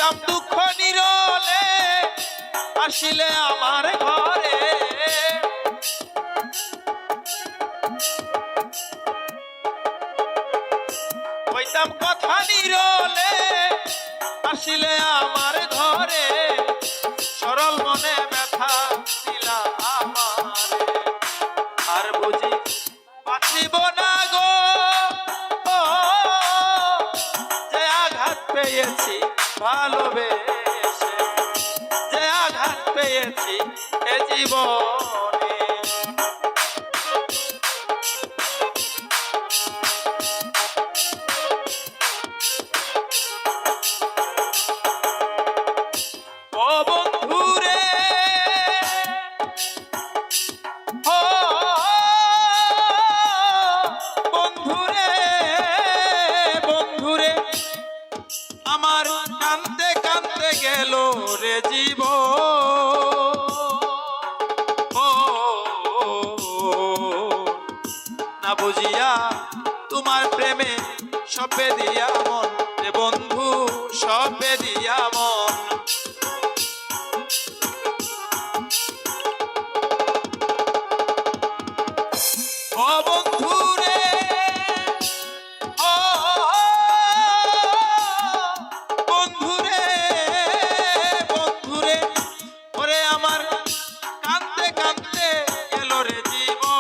হইতাম দুঃখ নিরলে আসিলে আমার ঘরে, হইতাম কথা নিরলে আসিলে আমার ঘরে, সরল মনে ব্যথা দিলা আমার, আর বুঝি বাঁচিব না গো। ও যে আঘাত পেয়েছি ভালোবেসে, যে আঘাত পেয়েছি এ জীবনে, ও বন্ধুরে, ও বন্ধুরে, বন্ধুরে আমার কাঁদতে কাঁদতে গেল রে জীবন। ও না বুঝিয়া তোমার প্রেমে সপে দিয়া মন রে বন্ধু, সপে দিয়া মন। ও বন্ধুরে, ও বন্ধুরে, বন্ধুরে ওরে আমার কাঁদতে কাঁদতে গেল রে জীবন।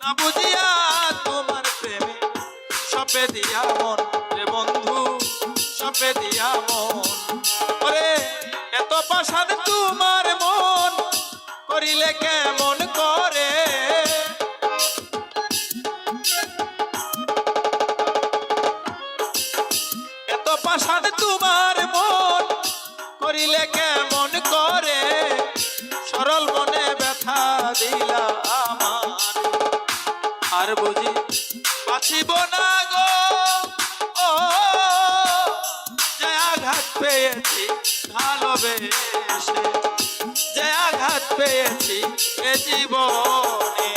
না বুঝিয়া তোমার প্রেমে সপে দিয়া মন রে বন্ধু, সপে দিয়া মন। ওরে এত পাষাণ তোমার মন করিলে কেমন করে, এত পাষাণ তোমার মন করিলে কেমন করে, সরল মনে ব্যথা দিলা আমার, আর বুঝি বাঁচিব না গো। ও যে আঘাত পেয়েছি ভালোবেসে, যে আঘাত পেয়েছি এ জীবনে,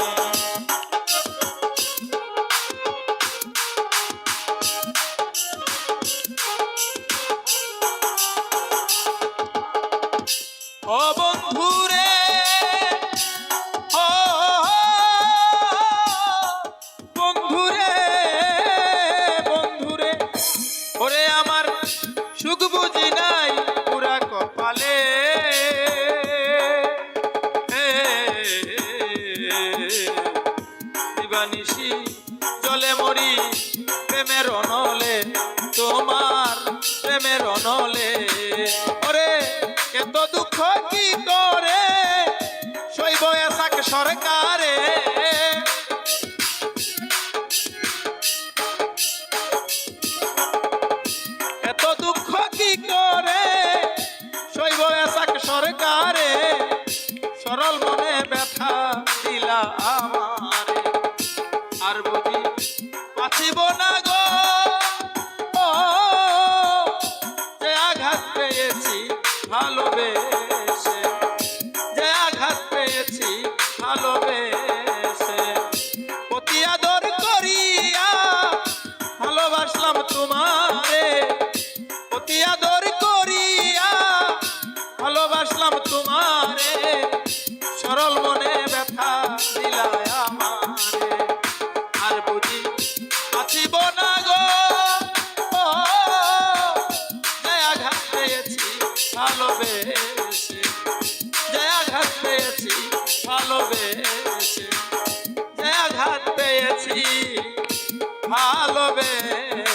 ও বন্ধুরে, ও বন্ধুরে, বন্ধুরে ওরে আমার সুখ বুঝি নাই পুরা কপালে, দিবানিশি জলে মরি প্রেমের অনলে, তোমার প্রেমের অনলে। ওরে এত দুঃখ কি করে সইব এসাক সরকারে, এত দুঃখ কি করে সইব এসাক সরকারে, সরল মনে ব্যথা দিলা আমার, আর বুঝি বাঁচিব না গো। ও যে আঘাত পেয়েছি ভালোবেসে, যে আঘাত পেয়েছি ভালোবেসে, অতি আদর করিয়া ভালোবাসলাম তোমারে, অতি আদর করিয়া ভালোবাসলাম তোমারে, সরল মনে ব্যথা দিলা আমারে, আর বুঝি বাঁচিব না গো। ও যে আঘাত পেয়েছি ভালোবেসে, যে আঘাত পেয়েছি ভালোবেসে, যে আঘাত পেয়েছি ভালোবেসে।